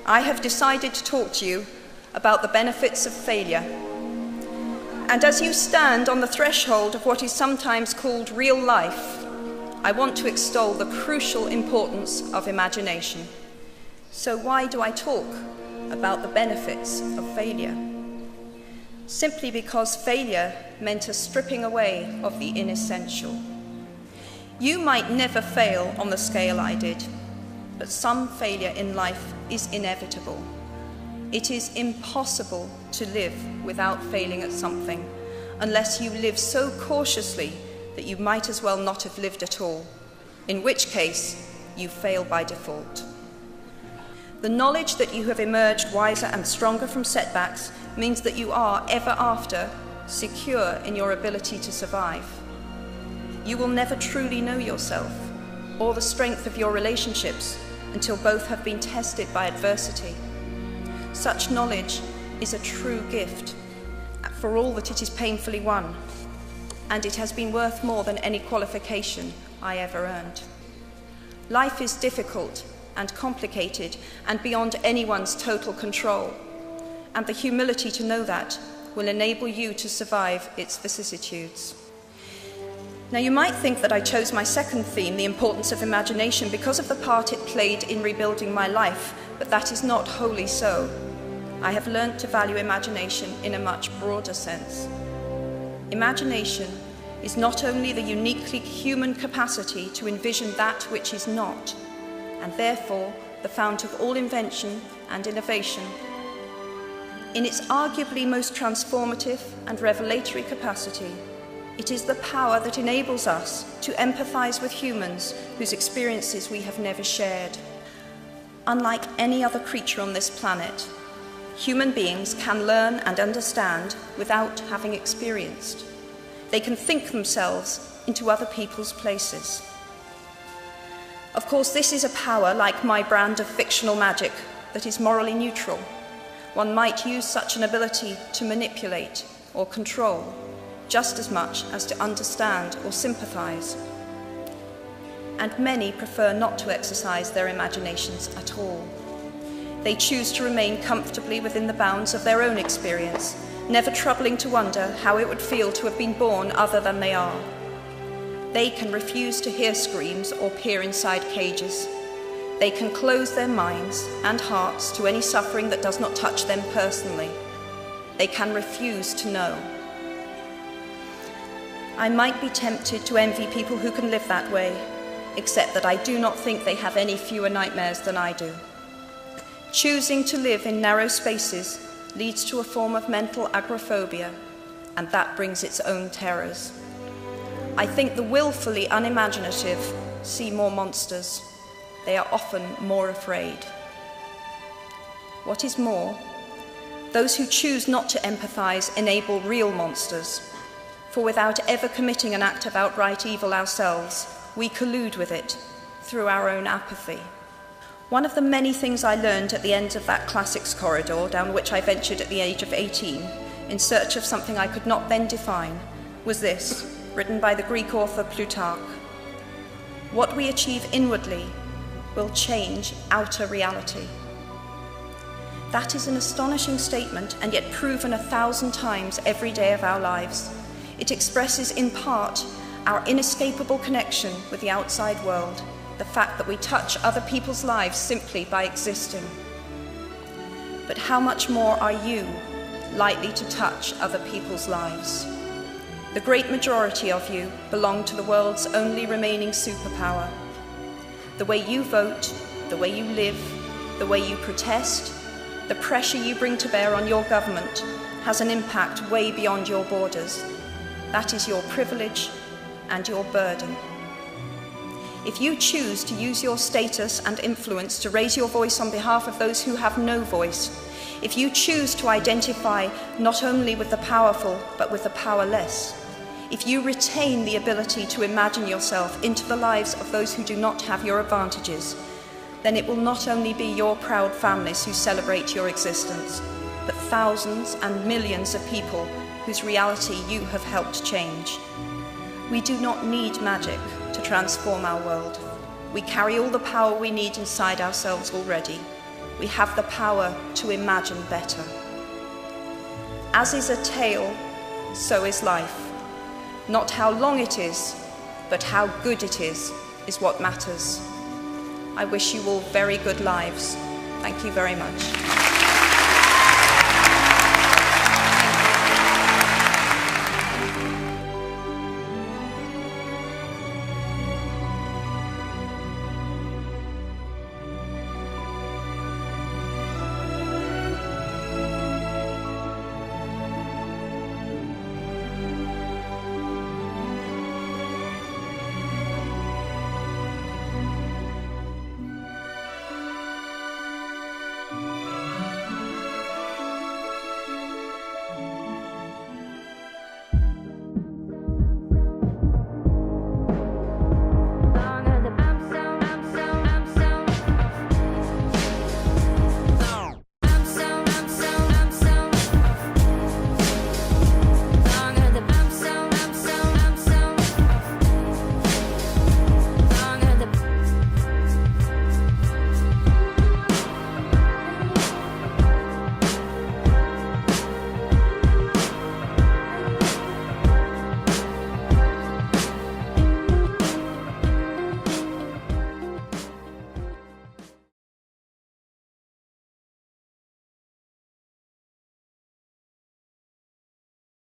I have decided to talk to you about the benefits of failure. And as you stand on the threshold of what is sometimes called real life, I want to extol the crucial importance of imagination. So why do I talk about the benefits of failure? Simply because failure meant a stripping away of the inessential. You might never fail on the scale I did, but some failure in life is inevitable. It is impossible to live without failing at something, unless you live so cautiously that you might as well not have lived at all, in which case you fail by default. The knowledge that you have emerged wiser and stronger from setbacks means that you are, ever after, secure in your ability to survive. You will never truly know yourself or the strength of your relationships until both have been tested by adversity. Such knowledge is a true gift, for all that it is painfully won, and it has been worth more than any qualification I ever earned. Life is difficult and complicated and beyond anyone's total control, and the humility to know that will enable you to survive its vicissitudes. Now, you might think that I chose my second theme, the importance of imagination, because of the part it played in rebuilding my life, but that is not wholly so. I have learnt to value imagination in a much broader sense. Imagination is not only the uniquely human capacity to envision that which is not, and therefore the fount of all invention and innovation. In its arguably most transformative and revelatory capacity, it is the power that enables us to empathise with humans whose experiences we have never shared. Unlike any other creature on this planet, human beings can learn and understand without having experienced. They can think themselves into other people's places. Of course, this is a power, like my brand of fictional magic, that is morally neutral. One might use such an ability to manipulate or control, just as much as to understand or sympathise. And many prefer not to exercise their imaginations at all. They choose to remain comfortably within the bounds of their own experience, never troubling to wonder how it would feel to have been born other than they are. They can refuse to hear screams or peer inside cages. They can close their minds and hearts to any suffering that does not touch them personally. They can refuse to know. I might be tempted to envy people who can live that way, except that I do not think they have any fewer nightmares than I do. Choosing to live in narrow spaces leads to a form of mental agoraphobia, and that brings its own terrors. I think the willfully unimaginative see more monsters. They are often more afraid. What is more, those who choose not to empathise enable real monsters. For without ever committing an act of outright evil ourselves, we collude with it through our own apathy. One of the many things I learned at the end of that classics corridor down which I ventured at the age of 18, in search of something I could not then define, was this, written by the Greek author Plutarch. What we achieve inwardly will change outer reality. That is an astonishing statement, and yet proven 1,000 times every day of our lives. It expresses in part our inescapable connection with the outside world, the fact that we touch other people's lives simply by existing. But how much more are you likely to touch other people's lives? The great majority of you belong to the world's only remaining superpower. The way you vote, the way you live, the way you protest, the pressure you bring to bear on your government has an impact way beyond your borders. That is your privilege and your burden. If you choose to use your status and influence to raise your voice on behalf of those who have no voice, if you choose to identify not only with the powerful but with the powerless, if you retain the ability to imagine yourself into the lives of those who do not have your advantages, then it will not only be your proud families who celebrate your existence, but thousands and millions of people whose reality you have helped change. We do not need magic to transform our world. We carry all the power we need inside ourselves already. We have the power to imagine better. As is a tale, so is life. Not how long it is, but how good it is what matters. I wish you all very good lives. Thank you very much.